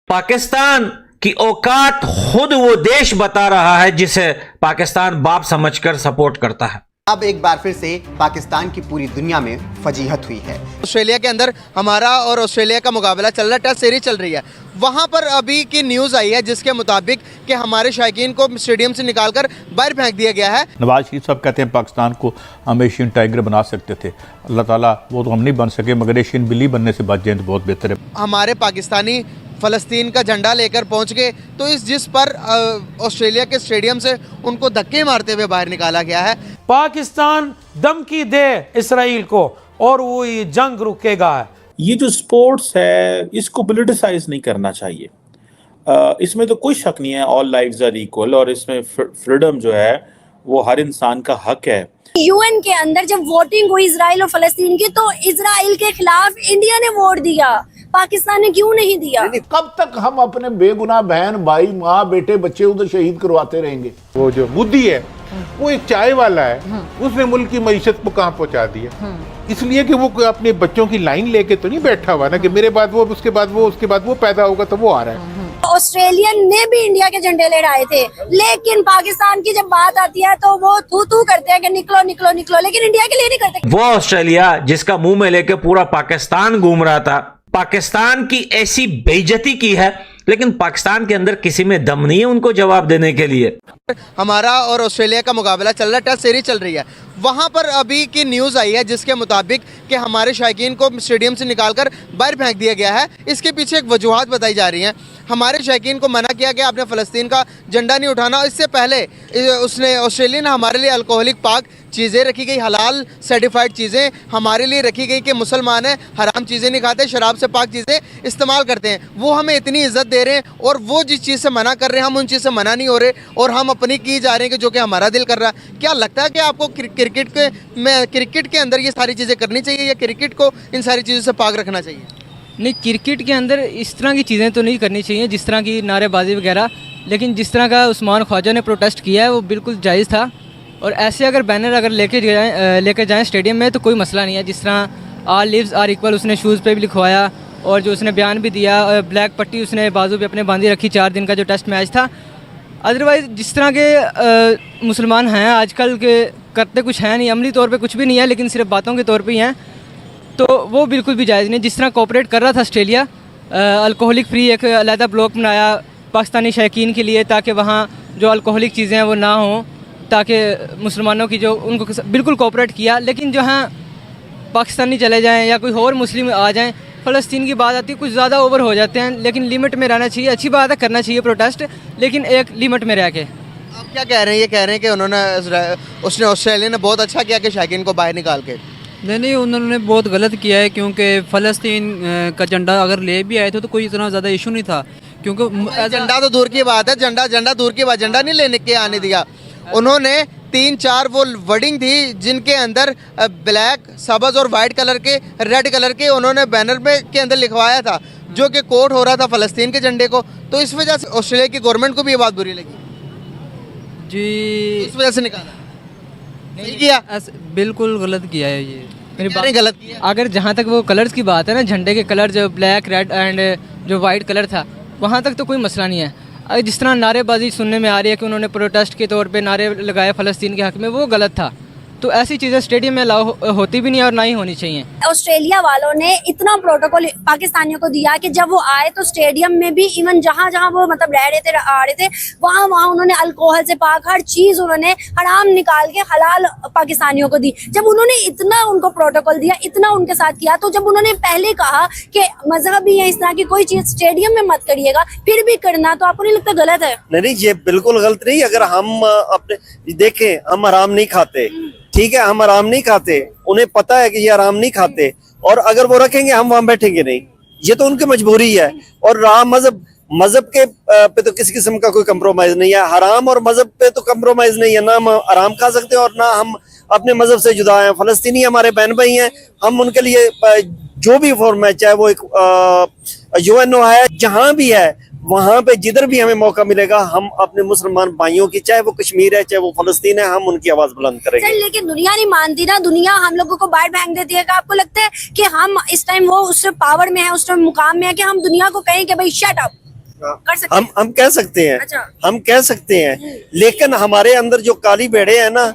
पाकिस्तान की औकात खुद वो देश बता रहा है जिसे पाकिस्तान बाप समझकर सपोर्ट करता है। अब एक बार फिर से पाकिस्तान की पूरी दुनिया में फजीहत हुई है। ऑस्ट्रेलिया के अंदर हमारा और ऑस्ट्रेलिया का मुकाबला चल रहा है, टेस्ट सीरीज चल रही है। वहाँ पर अभी की न्यूज़ आई है जिसके मुताबिक कि हमारे शायकीन को स्टेडियम से निकालकर बाहर फेंक दिया गया है। नवाज शरीफ साहब कहते हैं पाकिस्तान को हम एशियन टाइगर बना सकते थे, अल्लाह ताला वो तो हम नहीं बन सके, मगर एशियन बिल्ली बनने से बच जाए तो बहुत बेहतर है। हमारे पाकिस्तानी फ़लस्तीन का झंडा लेकर पहुंच गए तो जिस पर ऑस्ट्रेलिया के स्टेडियम से उनको धक्के मारते हुए बाहर निकाला गया है। पाकिस्तान धमकी दे इसराइल को और वो ये जंग रुकेगा। ये जो स्पोर्ट्स है इसको पॉलिटिसाइज नहीं करना चाहिए। इसमें तो कोई शक नहीं है, ऑल लाइव्स आर इक्वल, और इसमें फ्रीडम जो है वो हर इंसान का हक है। यूएन के अंदर जब वोटिंग हुई इजराइल और फलस्तीन की तो इजराइल के खिलाफ इंडिया ने वोट दिया, पाकिस्तान ने क्यों नहीं दिया? कब तक हम अपने बेगुनाह बहन भाई माँ बेटे बच्चे उधर शहीद करवाते रहेंगे? वो जो मोदी है वो एक चाय वाला है, उसने मुल्क की मईशत को कहाँ पहुँचा दिया। इसलिए कि वो अपने बच्चों की लाइन लेके तो नहीं बैठा हुआ ना कि मेरे बाद वो उसके बाद वो पैदा होगा तो वो आ रहा है। ऑस्ट्रेलियन ने भी इंडिया के झंडे लहराए थे, लेकिन पाकिस्तान की जब बात आती है तो वो थू थू करते हैं कि निकलो निकलो निकलो, लेकिन इंडिया के लिए नहीं करते। वो ऑस्ट्रेलिया जिसका मुंह में लेके पूरा पाकिस्तान घूम रहा था, पाकिस्तान की ऐसी बेइज्जती की है, लेकिन पाकिस्तान के अंदर किसी में दम नहीं है उनको जवाब देने के लिए। हमारा और ऑस्ट्रेलिया का मुकाबला चल रहा है, टेस्ट सीरीज चल रही है। वहाँ पर अभी की न्यूज़ आई है जिसके मुताबिक कि हमारे शायकीन को स्टेडियम से निकालकर बाहर फेंक दिया गया है। इसके पीछे एक वजूहात बताई जा रही हैं। हमारे शायकीन को मना किया गया आपने फ़लस्तीन का झंडा नहीं उठाना। इससे पहले उसने ऑस्ट्रेलिया ने हमारे लिए अल्कोहलिक पाक चीज़ें रखी गई, हलाल सर्टिफाइड चीज़ें हमारे लिए रखी गई कि मुसलमान हैं, हराम चीज़ें नहीं खाते, शराब से पाक चीज़ें इस्तेमाल करते हैं। वो हमें इतनी इज्जत दे रहे हैं और वो जिस चीज़ से मना कर रहे हैं हम उन चीज़ से मना नहीं हो रहे और हम अपनी की जा रहे हैं कि जो कि हमारा दिल कर रहा है। क्या लगता है कि आपको क्रिकेट के अंदर ये सारी चीज़ें करनी चाहिए या क्रिकेट को इन सारी चीज़ों से पाक रखना चाहिए? नहीं, क्रिकेट के अंदर इस तरह की चीज़ें तो नहीं करनी चाहिए जिस तरह की नारेबाजी वगैरह, लेकिन जिस तरह का उस्मान ख्वाजा ने प्रोटेस्ट किया है वो बिल्कुल जायज़ था। और ऐसे अगर बैनर अगर लेके जाएं स्टेडियम में तो कोई मसला नहीं है। जिस तरह ऑल लिव्स आर इक्वल उसने शूज़ पे भी लिखवाया और जो उसने बयान भी दिया, ब्लैक पट्टी उसने बाजू पे अपने बांधी रखी 4 दिन का जो टेस्ट मैच था। अदरवाइज़ जिस तरह के मुसलमान हैं आजकल के करते कुछ हैं नहीं, अमली तौर पे कुछ भी नहीं है, लेकिन सिर्फ बातों के तौर पे ही हैं, तो वो बिल्कुल भी जायज़ नहीं। जिस तरह कोऑपरेट कर रहा था ऑस्ट्रेलिया, अल्कोहलिक फ्री एक अलहदा ब्लॉक बनाया पाकिस्तानी शायकीन के लिए ताकि वहाँ जो अल्कोहलिक चीज़ें हैं वो ना हों, ताकि मुसलमानों की जो उनको बिल्कुल कोऑपरेट किया। लेकिन जो हैं पाकिस्तानी चले जाएँ या कोई और मुस्लिम आ जाएँ, फ़लस्तीन की बात आती है कुछ ज़्यादा ओवर हो जाते हैं, लेकिन लिमिट में रहना चाहिए। अच्छी बात है, करना चाहिए प्रोटेस्ट, लेकिन एक लिमिट में रह के। आप क्या कह रहे हैं? ये कह रहे हैं कि उसने ऑस्ट्रेलिया ने बहुत अच्छा किया कि शायकीन को बाहर निकाल के। नहीं, उन्होंने बहुत गलत किया है, क्योंकि फ़लस्तीन का झंडा अगर ले भी आए थे तो कोई इतना ज़्यादा इशू नहीं था, क्योंकि झंडा तो दूर की बात है, झंडा दूर की बात, झंडा नहीं लेने के आने दिया उन्होंने। 3-4 वो वर्डिंग थी जिनके अंदर ब्लैक, सब्ज़ और वाइट कलर के, रेड कलर के उन्होंने बैनर में के अंदर लिखवाया था जो कि कोट हो रहा था फ़लस्तीन के झंडे को। तो इस वजह से ऑस्ट्रेलिया की गवर्नमेंट को भी ये बात बुरी लगी जी, इस वजह से निकाला। नहीं किया, बिल्कुल गलत किया है ये मेरी बात। गलत किया। अगर जहाँ तक वो कलर्स की बात है ना, झंडे के कलर जो ब्लैक, रेड एंड जो वाइट कलर था, वहाँ तक तो कोई मसला नहीं है। जिस तरह नारेबाजी सुनने में आ रही है कि उन्होंने प्रोटेस्ट के तौर पे नारे लगाए फ़लस्तीन के हक़ में, वो गलत था। तो ऐसी चीज़ें स्टेडियम में अलाउ होती भी नहीं और ना ही होनी चाहिए। ऑस्ट्रेलिया वालों ने इतना प्रोटोकॉल पाकिस्तानियों को दिया कि जब वो आए तो स्टेडियम में भी इवन जहाँ जहाँ वो मतलब रह रहे थे आ रहे थे वहाँ वहाँ उन्होंने अल्कोहल से पाक हर चीज उन्होंने हराम निकाल के हलाल पाकिस्तानियों को दी। जब उन्होंने इतना उनको प्रोटोकॉल दिया, इतना उनके साथ किया, तो जब उन्होंने पहले कहा कि मजहब भी है इस तरह की कोई चीज स्टेडियम में मत करिएगा, फिर भी करना, तो आपको नहीं लगता गलत है? नहीं, ये बिल्कुल गलत नहीं। अगर हम अपने देखें, हम हराम नहीं खाते, ठीक है, हम आराम नहीं खाते, उन्हें पता है कि ये आराम नहीं खाते, और अगर वो रखेंगे हम वहां बैठेंगे नहीं, ये तो उनकी मजबूरी है। और रहा मजहब के पे तो किसी किस्म का कोई कंप्रोमाइज नहीं है, हराम और मजहब पे तो कंप्रोमाइज नहीं है। ना हम आराम खा सकते और ना हम अपने मजहब से जुदा हैं। फलस्तीनी हमारे बहन भाई हैं, हम उनके लिए जो भी फॉर्म है, चाहे वो एक यूएनओ है, जहां भी है, वहां पे जिधर भी हमें मौका मिलेगा हम अपने मुसलमान भाइयों की, चाहे वो कश्मीर है चाहे वो फलस्तीन है, हम उनकी आवाज बुलंद करेंगे। सर, लेकिन दुनिया नहीं मानती ना, दुनिया हम लोगों को बाहर फेंक देती है। आपको लगता है कि हम इस टाइम वो उस पावर में है, उस टाइम मुकाम में है कि हम दुनिया को कहें कि भाई शट अप? कर सकते हैं? हम कह सकते हैं, अच्छा। हम कह सकते हैं, लेकिन हमारे अंदर जो काली भेड़े हैं ना,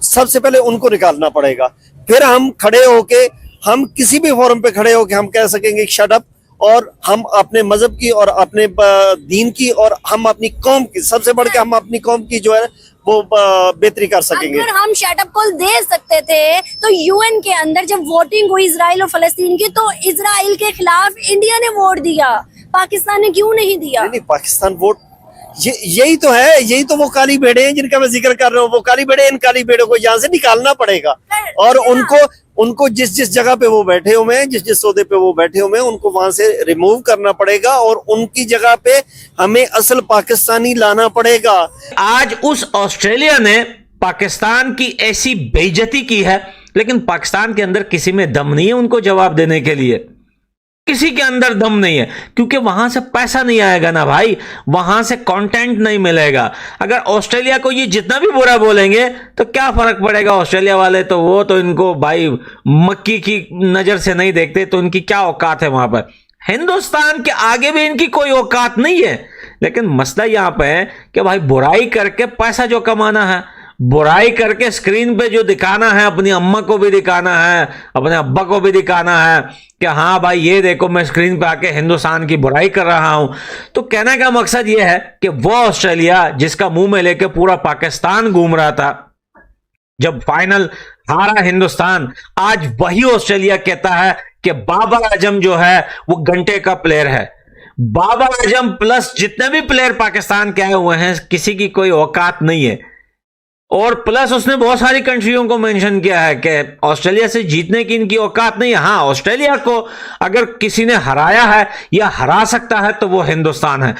सबसे पहले उनको निकालना पड़ेगा। फिर हम खड़े होके, हम किसी भी फोरम पे खड़े होके हम कह सकेंगे शट अप, और हम अपने मजहब की और अपने दीन की और हम अपनी कौम की, सबसे बढ़ के हम अपनी कौम की जो है वो बेहतरी कर सकेंगे। अगर हम शटअप कॉल दे सकते थे तो यूएन के अंदर जब वोटिंग हुई इजराइल और फलस्तीन की, तो इजराइल के खिलाफ इंडिया ने वोट दिया, पाकिस्तान ने क्यों नहीं दिया? नहीं, पाकिस्तान वोट, यही तो है, यही तो वो काली भेड़े हैं जिनका मैं जिक्र कर रहा हूँ। वो काली भेड़े, इन काली भेड़ों को यहाँ से निकालना पड़ेगा, और उनको जिस जगह पे वो बैठे हुए हैं, जिस सौदे पे वो बैठे हुए हैं, उनको वहां से रिमूव करना पड़ेगा, और उनकी जगह पे हमें असल पाकिस्तानी लाना पड़ेगा। आज उस ऑस्ट्रेलिया ने पाकिस्तान की ऐसी बेइज्जती की है, लेकिन पाकिस्तान के अंदर किसी में दम नहीं है उनको जवाब देने के लिए। किसी के अंदर दम नहीं है, क्योंकि वहां से पैसा नहीं आएगा ना भाई, वहां से कंटेंट नहीं मिलेगा। अगर ऑस्ट्रेलिया को ये जितना भी बुरा बोलेंगे तो क्या फर्क पड़ेगा, ऑस्ट्रेलिया वाले तो वो तो इनको भाई मक्की की नजर से नहीं देखते, तो इनकी क्या औकात है वहां पर। हिंदुस्तान के आगे भी इनकी कोई औकात नहीं है। लेकिन मसला यहां पर है कि भाई बुराई करके पैसा जो कमाना है, बुराई करके स्क्रीन पे जो दिखाना है, अपनी अम्मा को भी दिखाना है, अपने अब्बा को भी दिखाना है कि हाँ भाई ये देखो मैं स्क्रीन पे आके हिंदुस्तान की बुराई कर रहा हूं। तो कहने का मकसद ये है कि वो ऑस्ट्रेलिया जिसका मुंह में लेके पूरा पाकिस्तान घूम रहा था, जब फाइनल हारा हिंदुस्तान, आज वही ऑस्ट्रेलिया कहता है कि बाबर आजम जो है वो घंटे का प्लेयर है। बाबर आजम प्लस जितने भी प्लेयर पाकिस्तान के आए हुए हैं, किसी की कोई औकात नहीं है। और प्लस उसने बहुत सारी कंट्रियों को मेंशन किया है कि ऑस्ट्रेलिया से जीतने की इनकी औकात नहीं है। हाँ, ऑस्ट्रेलिया को अगर किसी ने हराया है या हरा सकता है तो वो हिंदुस्तान है।